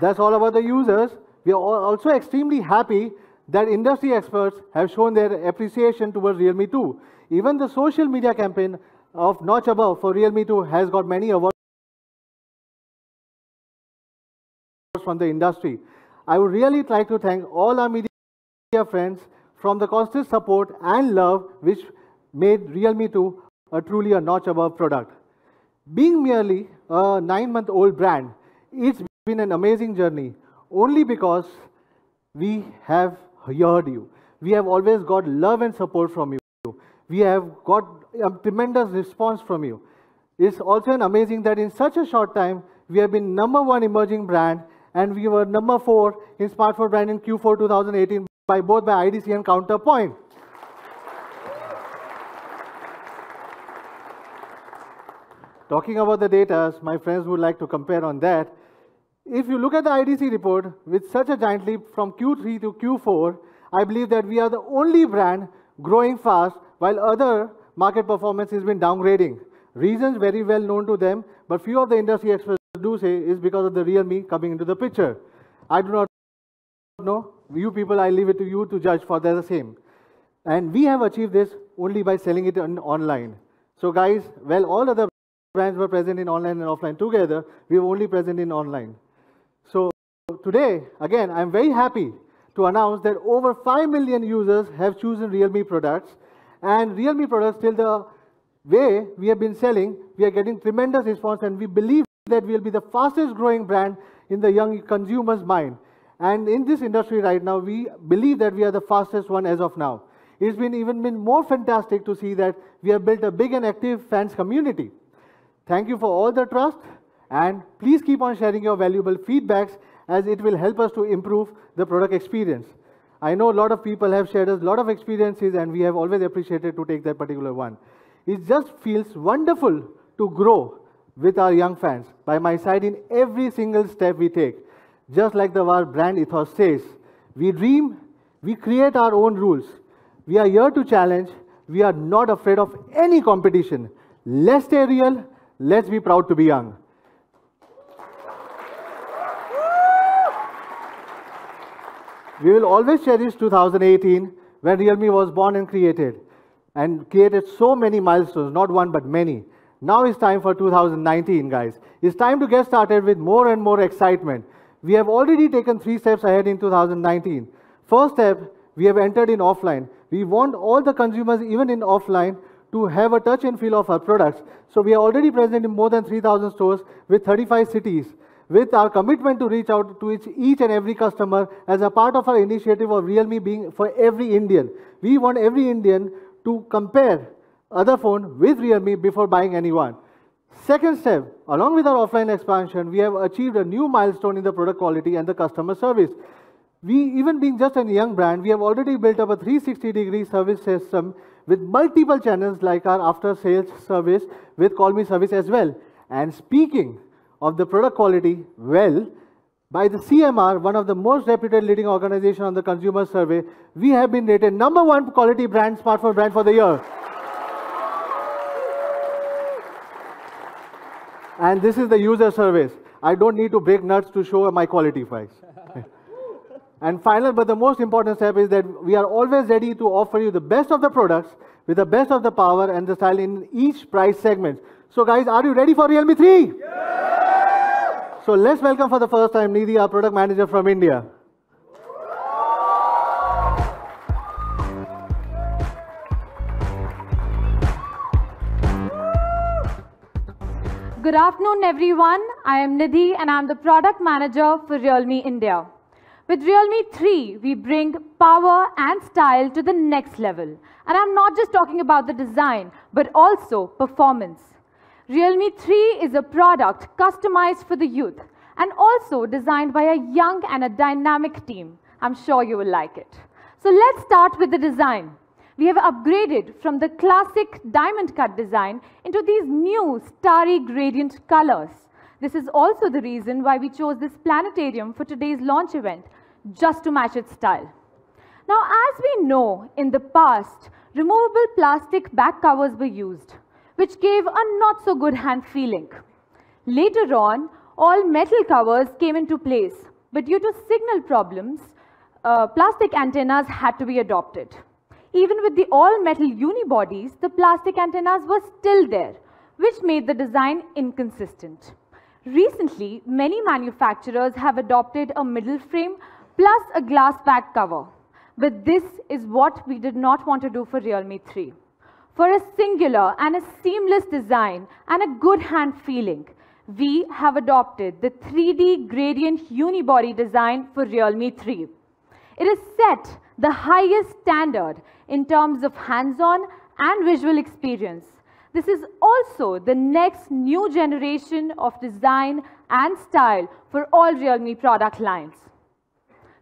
That's all about the users. We are also extremely happy that industry experts have shown their appreciation towards Realme 2. Even the social media campaign of Notch Above for Realme 2 has got many awards from the industry. I would really like to thank all our media friends from the constant support and love which made Realme 2 truly a notch above product. Being merely a 9-month-old brand, it's been an amazing journey only because we have heard you. We have always got love and support from you. We have got a tremendous response from you. It's also amazing that in such a short time, we have been #1 emerging brand and we were #4 in smartphone brand in Q4 2018 by both by IDC and Counterpoint. Talking about the data, my friends would like to compare on that. If you look at the IDC report, with such a giant leap from Q3 to Q4, I believe that we are the only brand growing fast while other market performance has been downgrading. Reasons very well known to them, but few of the industry experts do say is because of the Realme coming into the picture. I do not know. You people, I leave it to you to judge for the same. And we have achieved this only by selling it online. So guys, well, all other brands were present in online and offline together. We were only present in online. So today, again, I'm very happy to announce that over 5 million users have chosen Realme products. And Realme products, till the way we have been selling, we are getting tremendous response, and we believe that we will be the fastest growing brand in the young consumer's mind. And in this industry right now, we believe that we are the fastest one as of now. It's been even more fantastic to see that we have built a big and active fans community. Thank you for all the trust, and please keep on sharing your valuable feedbacks as it will help us to improve the product experience. I know a lot of people have shared us a lot of experiences, and we have always appreciated to take that particular one. It just feels wonderful to grow with our young fans by my side in every single step we take. Just like our brand ethos says, we dream, we create our own rules. We are here to challenge. We are not afraid of any competition. Let's stay real. Let's be proud to be young. We will always cherish 2018 when Realme was born and created so many milestones, not one but many. Now it's time for 2019, guys. It's time to get started with more and more excitement. We have already taken 3 steps ahead in 2019. First step, we have entered in offline. We want all the consumers, even in offline, to have a touch and feel of our products. So we are already present in more than 3,000 stores with 35 cities. With our commitment to reach out to each and every customer as a part of our initiative of Realme being for every Indian. We want every Indian to compare other phone with Realme before buying any one. Second step, along with our offline expansion, we have achieved a new milestone in the product quality and the customer service. We, even being just a young brand, we have already built up a 360-degree service system with multiple channels like our after-sales service with Call Me service as well. And speaking of the product quality, well, by the CMR, one of the most reputed leading organizations on the consumer survey, we have been rated #1 quality brand, smartphone brand for the year. And this is the user service. I don't need to break nuts to show my quality price. And final, but the most important step is that we are always ready to offer you the best of the products with the best of the power and the style in each price segment. So guys, are you ready for Realme 3? Yeah! So let's welcome for the first time Nidhi, our product manager from India. Good afternoon, everyone. I am Nidhi and I'm the product manager for Realme India. With Realme 3, we bring power and style to the next level. And I'm not just talking about the design, but also performance. Realme 3 is a product customized for the youth and also designed by a young and a dynamic team. I'm sure you will like it. So let's start with the design. We have upgraded from the classic diamond cut design into these new starry gradient colors. This is also the reason why we chose this planetarium for today's launch event, just to match its style. Now, as we know, in the past, removable plastic back covers were used, which gave a not so good hand feeling. Later on, all metal covers came into place. But due to signal problems, plastic antennas had to be adopted. Even with the all-metal unibodies, the plastic antennas were still there, which made the design inconsistent. Recently, many manufacturers have adopted a middle frame plus a glass back cover. But this is what we did not want to do for Realme 3. For a singular and a seamless design and a good hand feeling, we have adopted the 3D gradient unibody design for Realme 3. It has set the highest standard in terms of hands-on and visual experience. This is also the next new generation of design and style for all Realme product lines.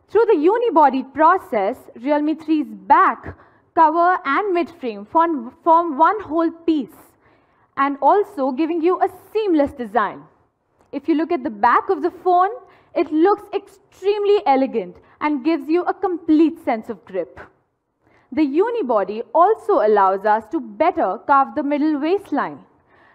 Through the unibody process, Realme 3's back, cover and mid-frame form one whole piece, and also giving you a seamless design. If you look at the back of the phone, it looks extremely elegant and gives you a complete sense of grip. The unibody also allows us to better carve the middle waistline.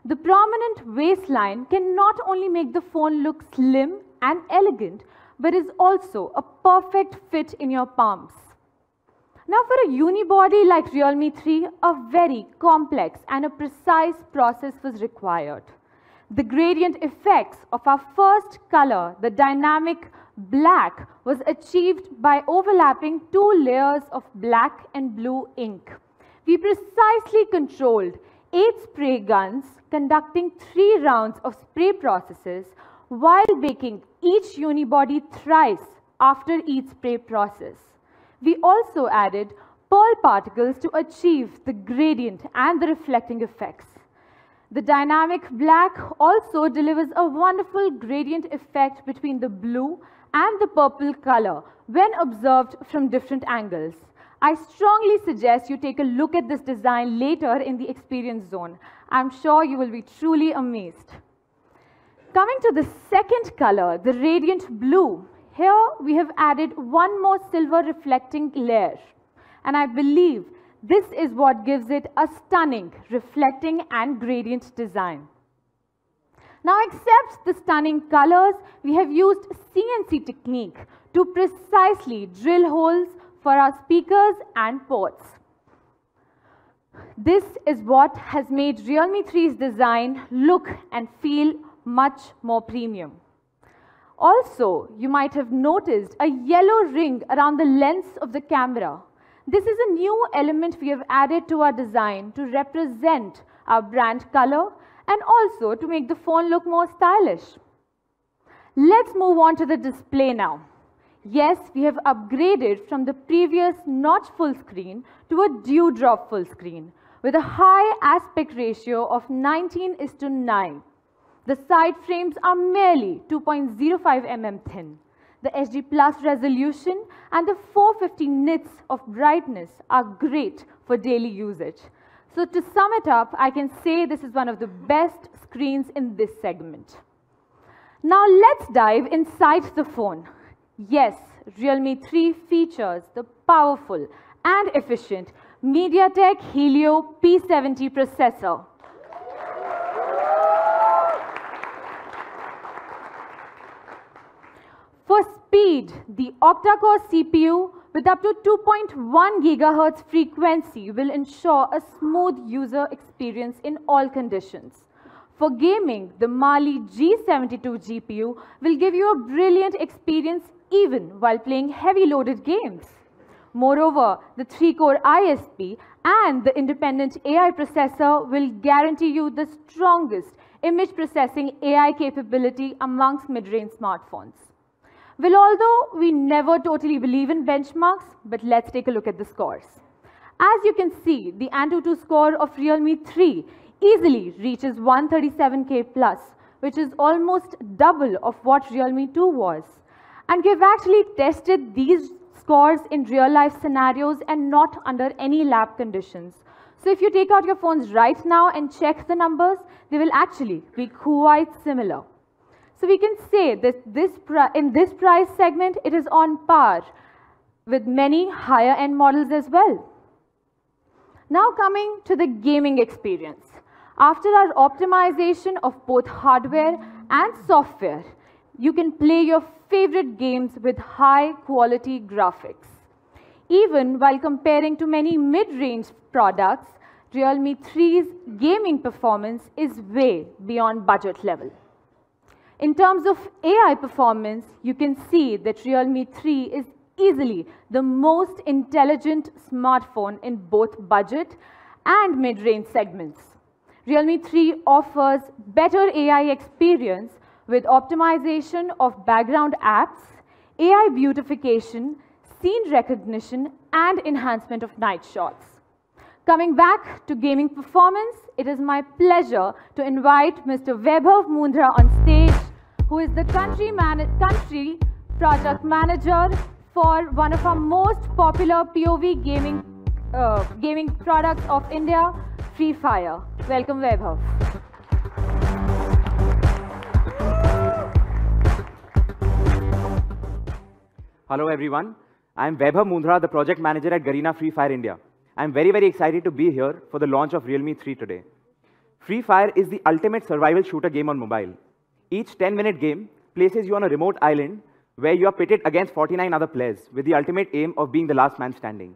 The prominent waistline can not only make the phone look slim and elegant, but is also a perfect fit in your palms. Now for a unibody like Realme 3, a very complex and a precise process was required. The gradient effects of our first color, the dynamic black, was achieved by overlapping 2 layers of black and blue ink. We precisely controlled 8 spray guns conducting 3 rounds of spray processes while baking each unibody thrice after each spray process. We also added pearl particles to achieve the gradient and the reflecting effects. The dynamic black also delivers a wonderful gradient effect between the blue and the purple color when observed from different angles. I strongly suggest you take a look at this design later in the experience zone. I'm sure you will be truly amazed. Coming to the second color, the radiant blue, here we have added one more silver reflecting layer, and I believe this is what gives it a stunning reflecting and gradient design. Now, except the stunning colors, we have used CNC technique to precisely drill holes for our speakers and ports. This is what has made Realme 3's design look and feel much more premium. Also, you might have noticed a yellow ring around the lens of the camera. This is a new element we have added to our design to represent our brand color and also to make the phone look more stylish. Let's move on to the display now. Yes, we have upgraded from the previous notch full screen to a dewdrop full screen with a high aspect ratio of 19:9. The side frames are merely 2.05 mm thin. The HD Plus resolution and the 450 nits of brightness are great for daily usage. So to sum it up, I can say this is one of the best screens in this segment. Now let's dive inside the phone. Yes, Realme 3 features the powerful and efficient MediaTek Helio P70 processor. For speed, the octa-core CPU with up to 2.1 GHz frequency will ensure a smooth user experience in all conditions. For gaming, the Mali G72 GPU will give you a brilliant experience even while playing heavy loaded games. Moreover, the 3-core ISP and the independent AI processor will guarantee you the strongest image processing AI capability amongst mid-range smartphones. Well, although we never totally believe in benchmarks, but let's take a look at the scores. As you can see, the Antutu score of Realme 3 easily reaches 137K plus, which is almost double of what Realme 2 was. And we've actually tested these scores in real-life scenarios and not under any lab conditions. So if you take out your phones right now and check the numbers, they will actually be quite similar. So we can say that in this price segment, it is on par with many higher-end models as well. Now coming to the gaming experience. After our optimization of both hardware and software, you can play your favorite games with high-quality graphics. Even while comparing to many mid-range products, Realme 3's gaming performance is way beyond budget level. In terms of AI performance, you can see that Realme 3 is easily the most intelligent smartphone in both budget and mid-range segments. Realme 3 offers better AI experience with optimization of background apps, AI beautification, scene recognition, and enhancement of night shots. Coming back to gaming performance, it is my pleasure to invite Mr. Vaibhav Mundhra on stage, who is the country project manager for one of our most popular POV gaming products of India, Free Fire. Welcome, Vaibhav. Hello everyone, I am Vaibhav Mundhra, the project manager at Garena Free Fire India. I am very excited to be here for the launch of Realme 3 today. Free Fire is the ultimate survival shooter game on mobile. Each 10-minute game places you on a remote island where you are pitted against 49 other players with the ultimate aim of being the last man standing.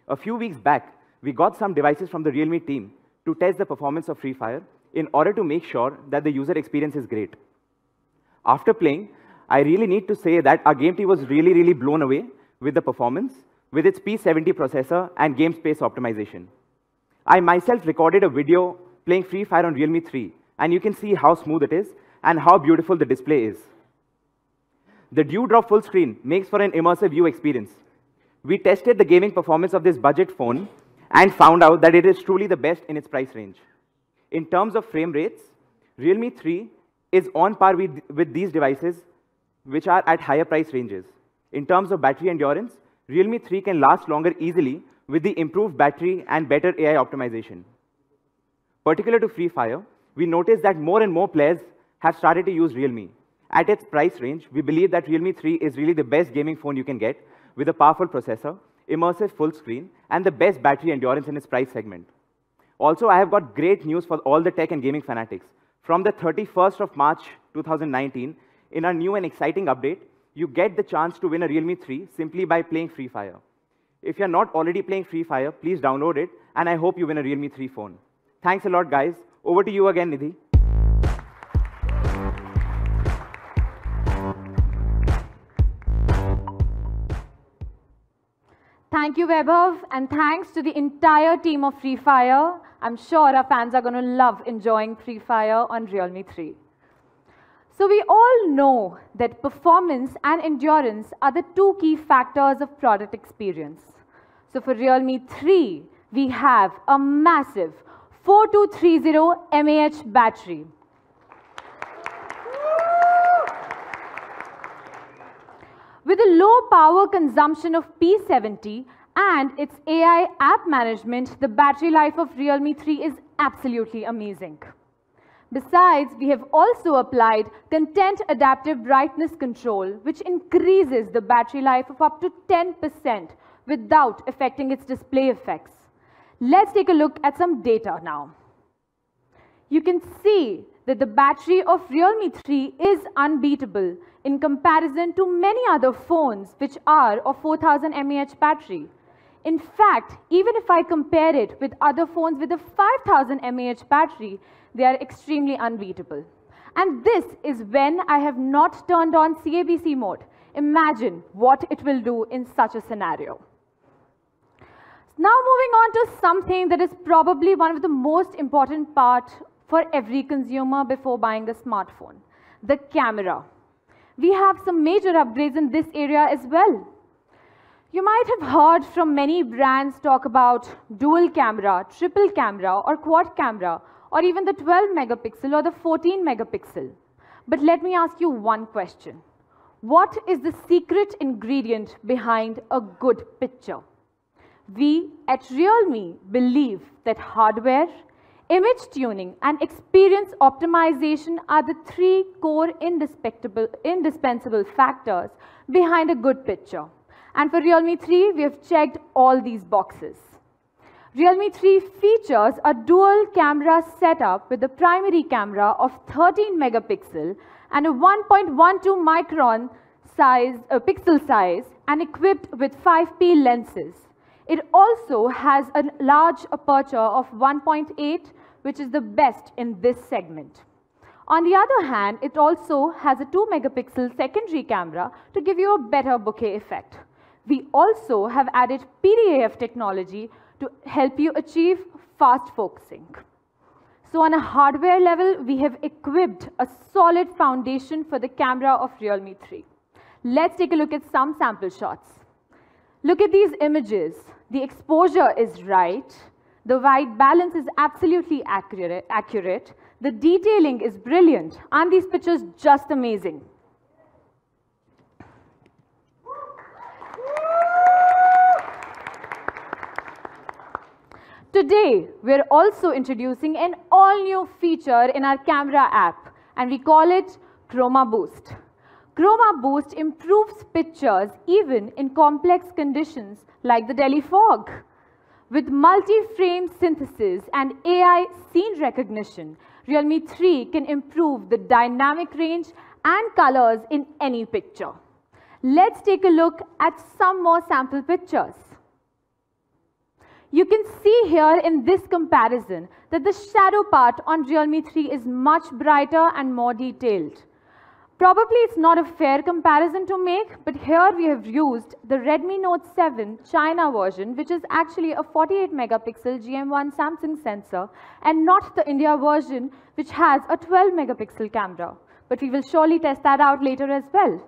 A few weeks back, we got some devices from the Realme team to test the performance of Free Fire in order to make sure that the user experience is great. After playing, I really need to say that our game team was really blown away with the performance, with its P70 processor and game space optimization. I myself recorded a video playing Free Fire on Realme 3, and you can see how smooth it is and how beautiful the display is. The Dewdrop full screen makes for an immersive view experience. We tested the gaming performance of this budget phone and found out that it is truly the best in its price range. In terms of frame rates, Realme 3 is on par with these devices which are at higher price ranges. In terms of battery endurance, Realme 3 can last longer easily with the improved battery and better AI optimization. Particular to Free Fire, we noticed that more and more players have started to use Realme. At its price range, we believe that Realme 3 is really the best gaming phone you can get with a powerful processor, immersive full screen, and the best battery endurance in its price segment. Also, I have got great news for all the tech and gaming fanatics. From the 31st of March 2019, in our new and exciting update, you get the chance to win a Realme 3 simply by playing Free Fire. If you're not already playing Free Fire, please download it, and I hope you win a Realme 3 phone. Thanks a lot, guys. Over to you again, Nidhi. Thank you, Vaibhav, and thanks to the entire team of Free Fire. I'm sure our fans are going to love enjoying Free Fire on Realme 3. So we all know that performance and endurance are the two key factors of product experience. So for Realme 3, we have a massive 4230 mAh battery. With a low power consumption of P70 and its AI app management, the battery life of Realme 3 is absolutely amazing. Besides, we have also applied content adaptive brightness control, which increases the battery life of up to 10% without affecting its display effects. Let's take a look at some data now. You can see that the battery of Realme 3 is unbeatable in comparison to many other phones which are of 4000 mAh battery. In fact, even if I compare it with other phones with a 5000 mAh battery, they are extremely unbeatable. And this is when I have not turned on CABC mode. Imagine what it will do in such a scenario. Now moving on to something that is probably one of the most important parts for every consumer before buying a smartphone, the camera. We have some major upgrades in this area as well. You might have heard from many brands talk about dual camera, triple camera, or quad camera, or even the 12 megapixel or the 14 megapixel. But let me ask you one question. What is the secret ingredient behind a good picture? We at Realme believe that hardware, image tuning, and experience optimization are the three core indispensable factors behind a good picture. And for Realme 3, we have checked all these boxes. Realme 3 features a dual camera setup with a primary camera of 13 megapixel and a 1.12 micron pixel size and equipped with 5P lenses. It also has a large aperture of 1.8, which is the best in this segment. On the other hand, it also has a 2 megapixel secondary camera to give you a better bokeh effect. We also have added PDAF technology to help you achieve fast focusing. So on a hardware level, we have equipped a solid foundation for the camera of Realme 3. Let's take a look at some sample shots. Look at these images. The exposure is right. The white balance is absolutely accurate. The detailing is brilliant. Aren't these pictures just amazing? Today, we're also introducing an all-new feature in our camera app, and we call it Chroma Boost. Chroma Boost improves pictures even in complex conditions like the Delhi fog. With multi-frame synthesis and AI scene recognition, Realme 3 can improve the dynamic range and colors in any picture. Let's take a look at some more sample pictures. You can see here in this comparison that the shadow part on Realme 3 is much brighter and more detailed. Probably it's not a fair comparison to make, but here we have used the Redmi Note 7 China version, which is actually a 48 megapixel GM1 Samsung sensor, and not the India version, which has a 12 megapixel camera. But we will surely test that out later as well.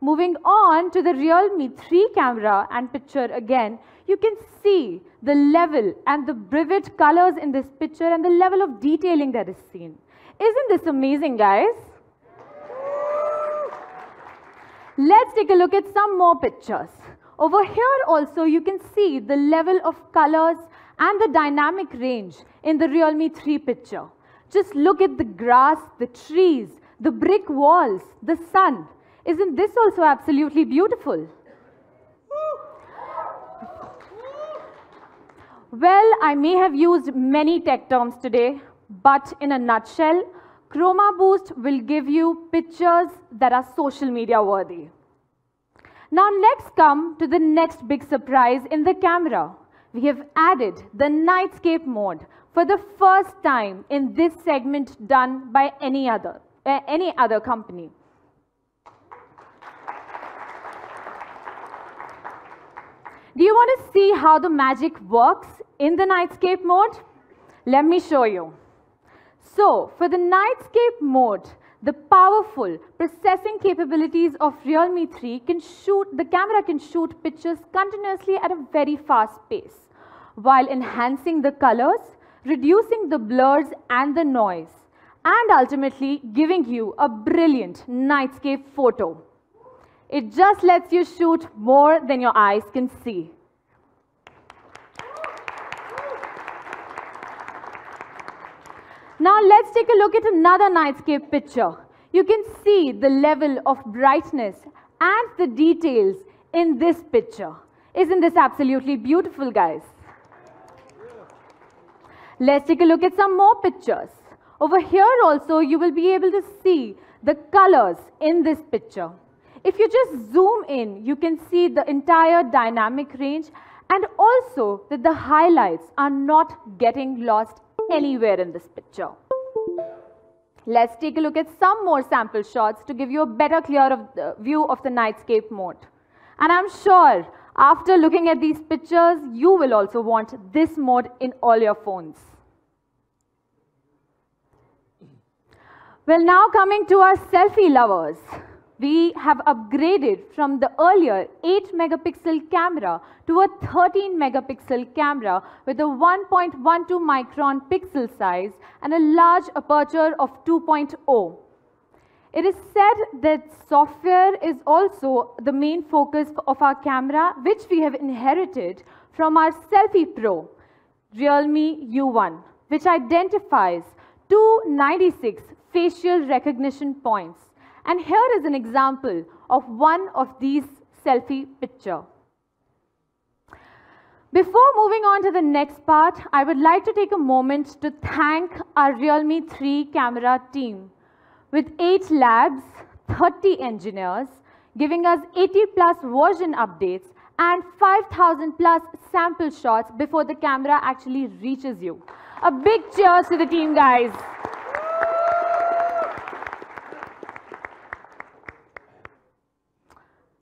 Moving on to the Realme 3 camera and picture again, you can see the level and the vivid colors in this picture and the level of detailing that is seen. Isn't this amazing, guys? Let's take a look at some more pictures. Over here also, you can see the level of colors and the dynamic range in the Realme 3 picture. Just look at the grass, the trees, the brick walls, the sun. Isn't this also absolutely beautiful? Well, I may have used many tech terms today, but in a nutshell, Chroma Boost will give you pictures that are social media worthy. Now let's come to the next big surprise in the camera. We have added the nightscape mode for the first time in this segment done by any other company. Do you want to see how the magic works in the nightscape mode? Let me show you. So, for the nightscape mode, the powerful processing capabilities of Realme 3 the camera can shoot pictures continuously at a very fast pace, while enhancing the colors, reducing the blurs and the noise, and ultimately giving you a brilliant nightscape photo. It just lets you shoot more than your eyes can see. Now let's take a look at another nightscape picture. You can see the level of brightness and the details in this picture. Isn't this absolutely beautiful, guys? Let's take a look at some more pictures. Over here also, you will be able to see the colors in this picture. If you just zoom in, you can see the entire dynamic range, and also that the highlights are not getting lost anywhere in this picture. Let's take a look at some more sample shots to give you a better view of the nightscape mode. And I'm sure after looking at these pictures, you will also want this mode in all your phones. Well, now coming to our selfie lovers. We have upgraded from the earlier 8 megapixel camera to a 13 megapixel camera with a 1.12 micron pixel size and a large aperture of 2.0. It is said that software is also the main focus of our camera, which we have inherited from our Selfie Pro, Realme U1, which identifies 296 facial recognition points. And here is an example of one of these selfie pictures. Before moving on to the next part, I would like to take a moment to thank our Realme 3 camera team. With 8 labs, 30 engineers, giving us 80+ version updates and 5,000+ sample shots before the camera actually reaches you. A big cheers to the team, guys.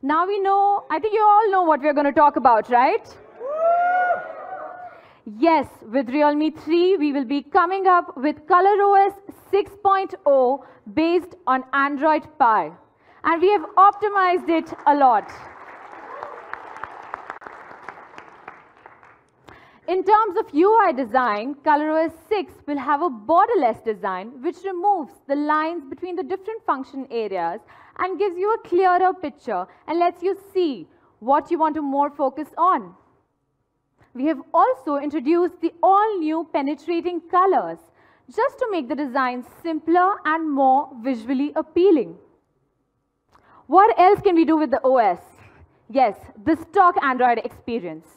Now we know, I think you all know what we're going to talk about, right? Yes, with Realme 3, we will be coming up with ColorOS 6.0 based on Android Pie. And we have optimized it a lot. In terms of UI design, ColorOS 6 will have a borderless design which removes the lines between the different function areas and gives you a clearer picture and lets you see what you want to more focus on. We have also introduced the all-new penetrating colors just to make the design simpler and more visually appealing. What else can we do with the OS? Yes, the stock Android experience.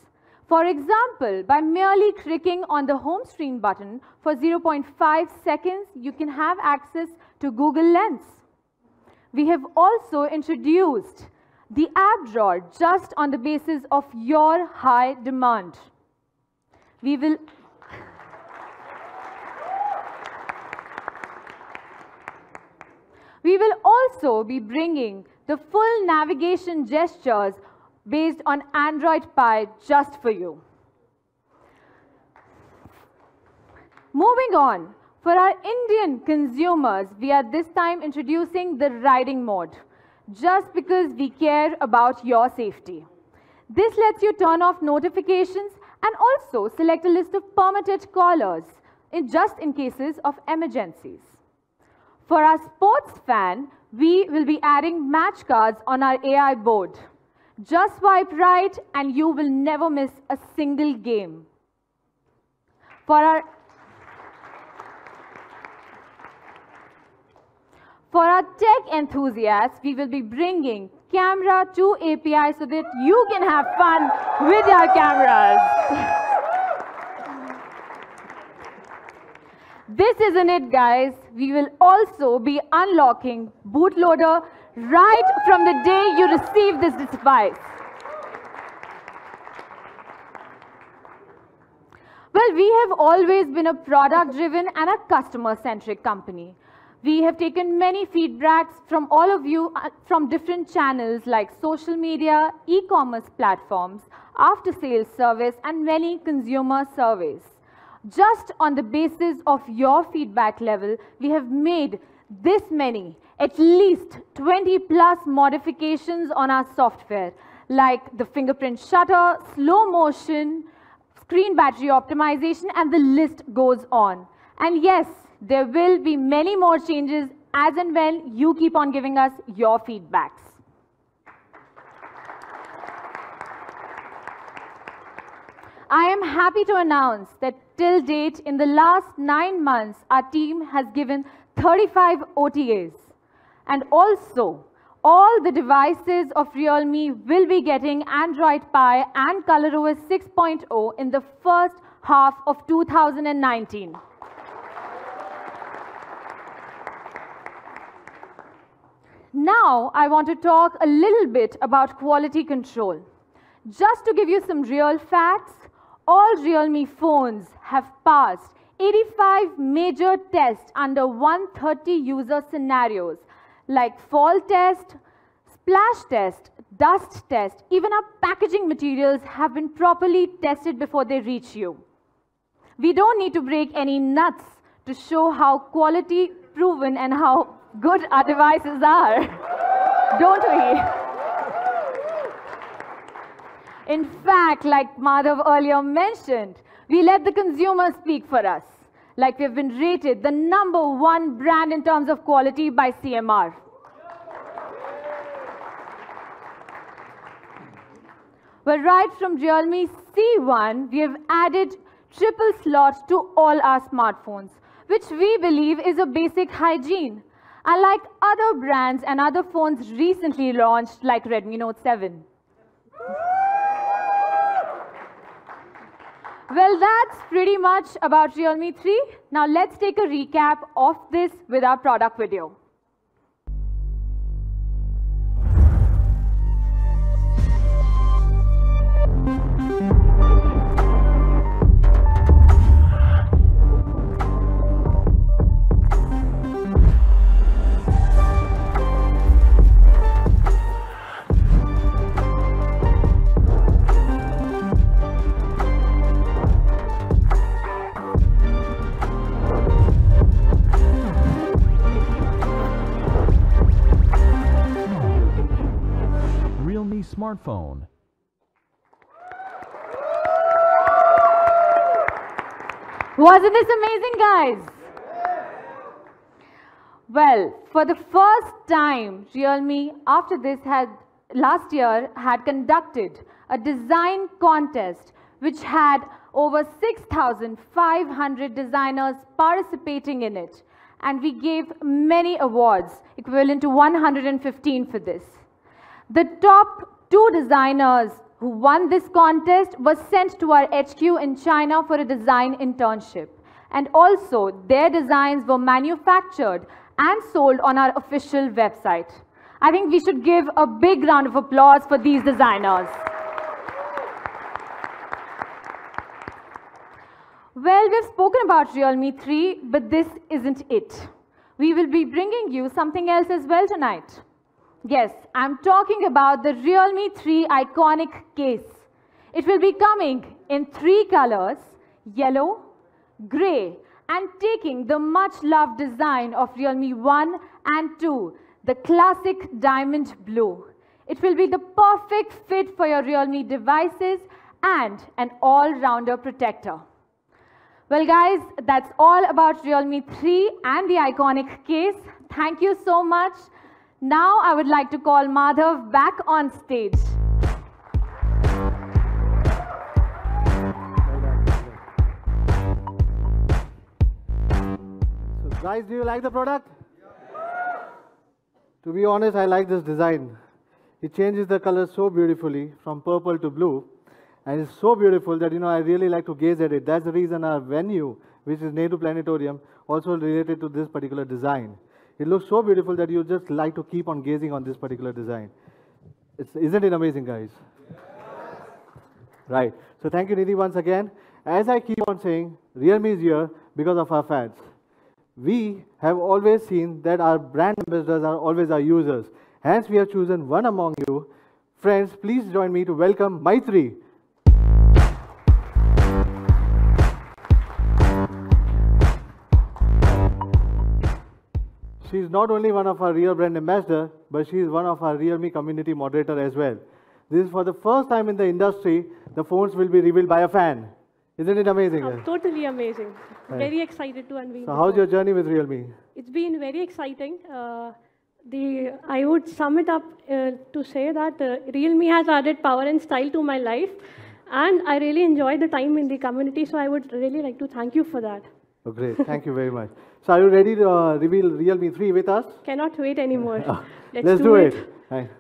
For example, by merely clicking on the home screen button for 0.5 seconds, you can have access to Google Lens. We have also introduced the app drawer just on the basis of your high demand. We will also be bringing the full navigation gestures based on Android Pie just for you. Moving on, for our Indian consumers, we are this time introducing the riding mode, just because we care about your safety. This lets you turn off notifications and also select a list of permitted callers, just in cases of emergencies. For our sports fan, we will be adding match cards on our AI board. Just swipe right and you will never miss a single game. For our tech enthusiasts, we will be bringing Camera 2 API so that you can have fun with your cameras. This isn't it, guys. We will also be unlocking bootloader right from the day you receive this device. Well, we have always been a product-driven and a customer-centric company. We have taken many feedbacks from all of you from different channels like social media, e-commerce platforms, after-sales service, and many consumer surveys. Just on the basis of your feedback level, we have made this many, at least 20+ modifications on our software, like the fingerprint shutter, slow motion, screen battery optimization, and the list goes on. And yes, there will be many more changes as and when you keep on giving us your feedbacks. I am happy to announce that till date, in the last 9 months, our team has given 35 OTAs. And also, all the devices of Realme will be getting Android Pie and ColorOS 6.0 in the first half of 2019. Now, I want to talk a little bit about quality control. Just to give you some real facts, all Realme phones have passed 85 major tests under 130 user scenarios, like fall test, splash test, dust test. Even our packaging materials have been properly tested before they reach you. We don't need to break any nuts to show how quality proven and how good our devices are, don't we? In fact, like Madhav earlier mentioned, we let the consumer speak for us. Like we've been rated the #1 brand in terms of quality by CMR. Well, right from Realme C1, we have added triple slot to all our smartphones, which we believe is a basic hygiene. Unlike other brands and other phones recently launched, like Redmi Note 7. Well, that's pretty much about Realme 3. Now let's take a recap of this with our product video. Realme smartphone. Wasn't this amazing, guys? Well, for the first time, Realme, after this, last year had conducted a design contest which had over 6,500 designers participating in it. And we gave many awards, equivalent to 115 for this. The top 2 designers who won this contest were sent to our HQ in China for a design internship. And also, their designs were manufactured and sold on our official website. I think we should give a big round of applause for these designers. Well, we've spoken about Realme 3, but this isn't it. We will be bringing you something else as well tonight. Yes, I'm talking about the Realme 3 iconic case. It will be coming in 3 colors, yellow, grey, and taking the much-loved design of Realme 1 and 2, the classic diamond blue. It will be the perfect fit for your Realme devices and an all-rounder protector. Well, guys, that's all about Realme 3 and the iconic case. Thank you so much. Now I would like to call Madhav back on stage. So guys, do you like the product? To be honest, I like this design. It changes the color so beautifully from purple to blue. And it's so beautiful that, I really like to gaze at it. That's the reason our venue, which is Nehru Planetarium, also related to this particular design. It looks so beautiful that you just like to keep on gazing on this particular design. Isn't it amazing, guys? Right. So thank you, Nidhi, once again. As I keep on saying, Realme is here because of our fans. We have always seen that our brand ambassadors are always our users. Hence, we have chosen one among you. Friends, please join me to welcome Maitri. She is not only one of our real brand ambassadors, but she is one of our Realme community moderator as well. This is for the first time in the industry, the phones will be revealed by a fan. Isn't it amazing? Totally amazing. Right. Very excited to unveil. So how's your journey with Realme? It's been very exciting. I would sum it up to say that Realme has added power and style to my life, and I really enjoy the time in the community, so I would really like to thank you for that. Oh, great. Thank you very much. So are you ready to reveal Realme 3 with us? Cannot wait anymore. Let's do it. Right.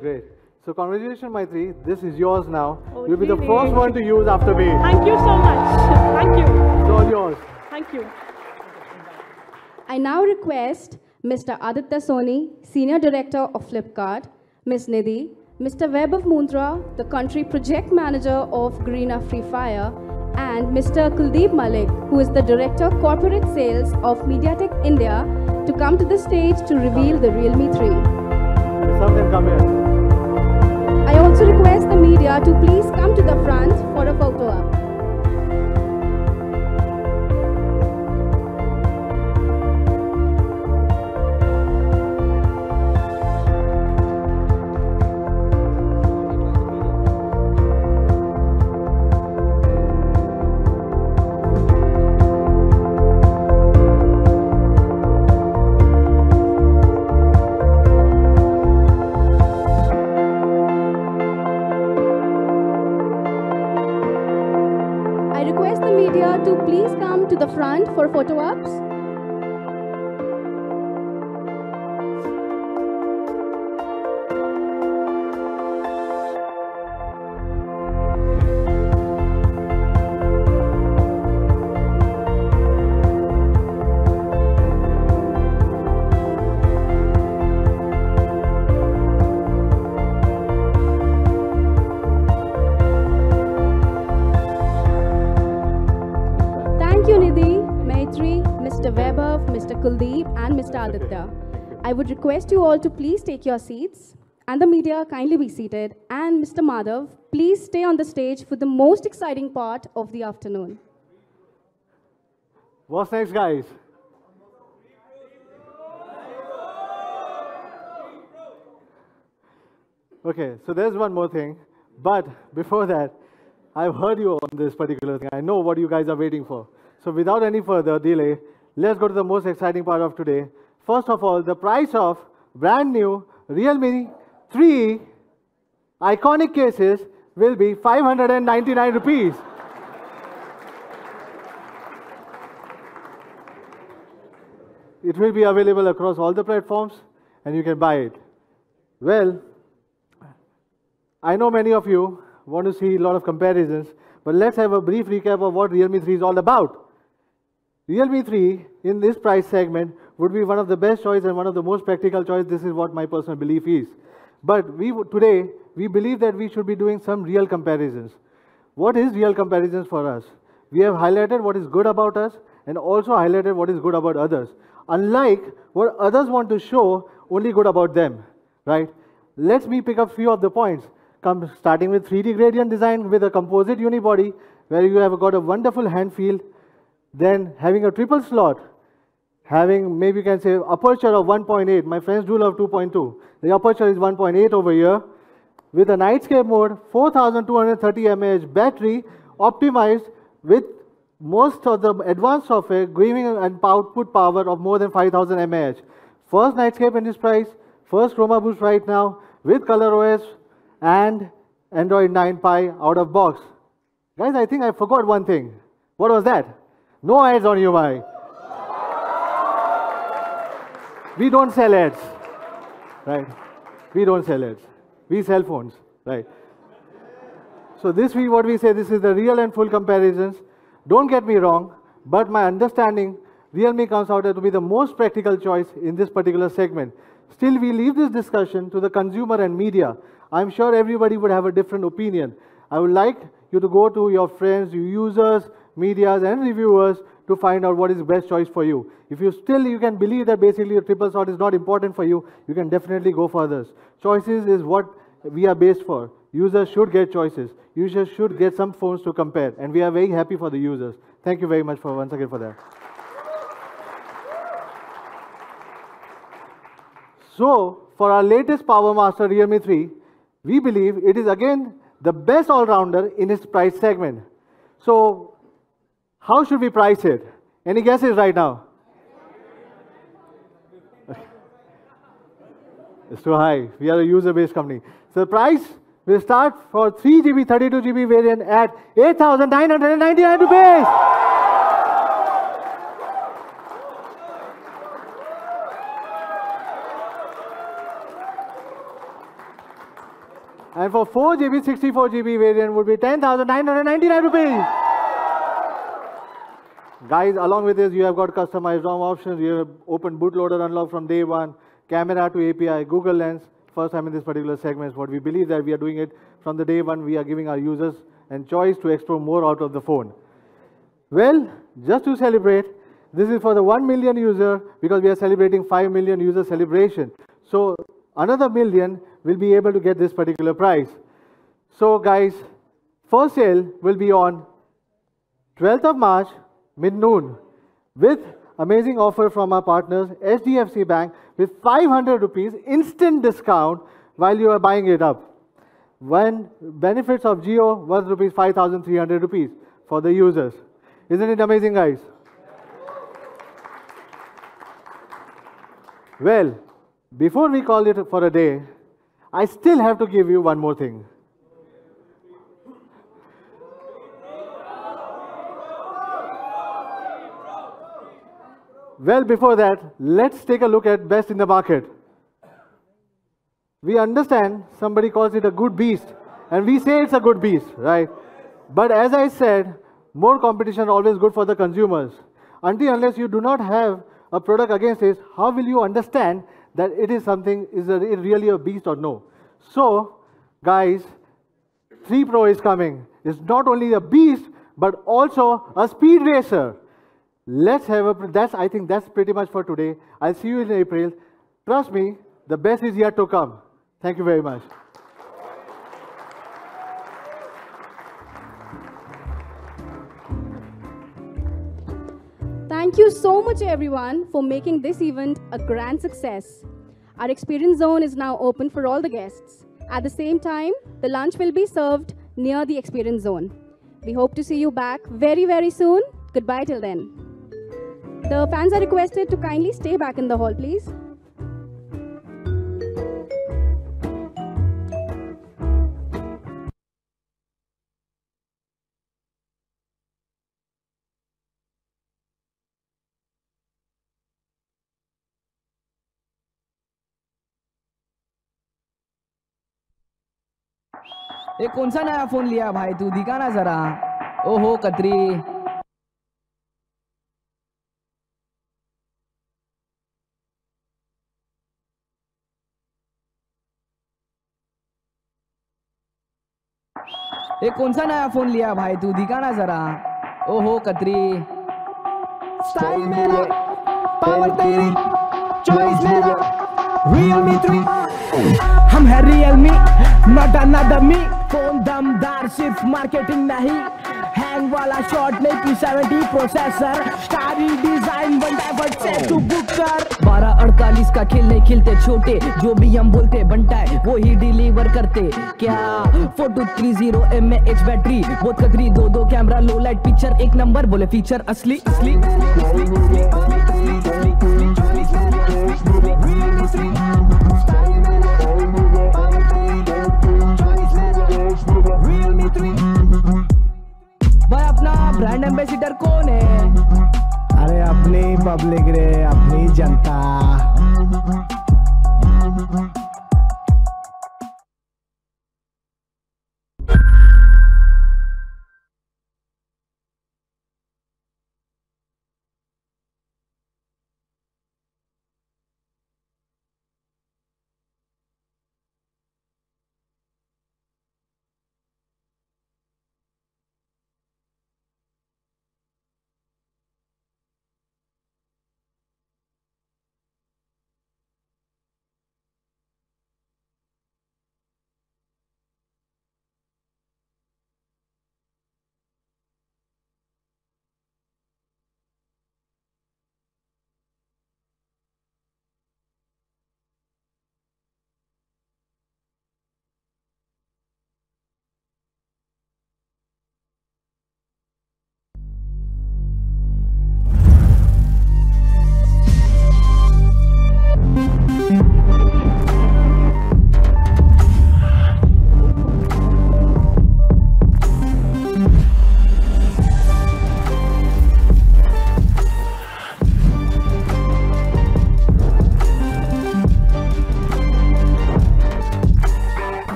Great. So congratulations, Maitri. This is yours now. Oh, you'll be the really? first one to use after me. Thank you so much. Thank you. It's all yours. Thank you. I now request Mr. Aditya Soni, Senior Director of Flipkart, Ms. Nidhi, Mr. Vaibhav Mundra, the Country Project Manager of Garena Free Fire, and Mr. Kuldeep Malik, who is the Director Corporate Sales of MediaTek India, to come to the stage to reveal the Realme 3. Some can come here. I also request the media to please come to the front for a photo op. media to please come to the front for photo ops. Mr. Vaibhav, Mr. Kuldeep, and Mr. Aditya. I would request you all to please take your seats, and the media kindly be seated, and Mr. Madhav, please stay on the stage for the most exciting part of the afternoon. What's next, guys? Okay, so there's one more thing, but before that, I've heard you on this particular thing. I know what you guys are waiting for. So without any further delay, let's go to the most exciting part of today. First of all, the price of brand new Realme 3 iconic cases will be 599 rupees. It will be available across all the platforms and you can buy it. Well, I know many of you want to see a lot of comparisons, but let's have a brief recap of what Realme 3 is all about. Realme 3 in this price segment would be one of the best choice and one of the most practical choice. This is what my personal belief is. But today, we believe that we should be doing some real comparisons. What is real comparisons for us? We have highlighted what is good about us and also highlighted what is good about others. Unlike what others want to show only good about them, right? Let me pick up few of the points. Starting with 3D gradient design with a composite unibody where you have got a wonderful hand feel. Then having a triple slot, having maybe you can say aperture of 1.8. My friends do love 2.2. The aperture is 1.8 over here. With a nightscape mode, 4230 mAh battery, optimized with most of the advanced software, giving an output power of more than 5000 mAh. First nightscape in this price, first Chroma Boost right now, with ColorOS and Android 9 Pie out of box. Guys, I think I forgot one thing. What was that? No ads on UI. We don't sell ads, right? We don't sell ads. We sell phones, right? So this is what we say, this is the real and full comparisons. Don't get me wrong, but my understanding, Realme comes out to be the most practical choice in this particular segment. Still, we leave this discussion to the consumer and media. I'm sure everybody would have a different opinion. I would like you to go to your friends, your users, medias and reviewers to find out what is the best choice for you. If you can believe that basically a triple slot is not important for you, you can definitely go for others. Choices is what we are based for. Users should get choices. Users should get some phones to compare, and we are very happy for the users. Thank you very much for once again for that. So, for our latest Power Master Realme 3, we believe it is again the best all-rounder in its price segment. So, how should we price it? Any guesses right now? It's too high. We are a user-based company. So the price will start for 3GB, 32GB variant at 8,999 rupees. And for 4GB, 64GB variant would be 10,999 rupees. Guys, along with this, you have got customized ROM options. You have open bootloader unlock from day one, camera to API, Google Lens. First time in this particular segment, what we believe that we are doing it from the day one. We are giving our users a choice to explore more out of the phone. Well, just to celebrate, this is for the 1 million user because we are celebrating 5 million user celebration. So another million will be able to get this particular price. So guys, first sale will be on 12th of March, mid-noon, with amazing offer from our partners, HDFC Bank, with 500 rupees instant discount while you are buying it up. When benefits of Jio was rupees 5,300 rupees for the users. Isn't it amazing, guys? Well, before we call it for a day, I still have to give you one more thing. Well, before that, let's take a look at best in the market. We understand somebody calls it a good beast, and we say it's a good beast, right? But as I said, more competition always good for the consumers. Until unless you do not have a product against it, how will you understand that it is something, is it really a beast or no? So, guys, 3 Pro is coming. It's not only a beast, but also a speed racer. Let's have I think that's pretty much for today. I'll see you in April. Trust me, the best is yet to come. Thank you very much. Thank you so much, everyone, for making this event a grand success. Our experience zone is now open for all the guests. At the same time, the lunch will be served near the experience zone. We hope to see you back very, very soon. Goodbye till then. The fans are requested to kindly stay back in the hall, please. ये कौन सा नया phone लिया भाई तू दिखा ना जरा ओहो कतरी ये कौन सा नया फोन लिया भाई तू दिखा ना जरा ओहो कतरी स्टाइल मेरा पावर तेरी चॉइस मेरा Realme 3 हम है Realme not another me phone दमदार सिर्फ मार्केटिंग नहीं हैंग वाला शॉट नहीं P70 प्रोसेसर स्टारी डिजाइन बनता फट से तू बुक कर 1248 का खेल नहीं खिलते छोटे जो भी हम बोलते बनता है वो ही डिलीवर करते क्या 4230 mAh बैटरी बहुत खतरी दो कैमरा लो लाइट पिक्चर एक नंबर बोले फीचर असली असली भाई अपना ब्रांड एम्बेसिडर कौन है अरे अपनी पब्लिक रे अपनी जनता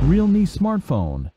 Realme smartphone.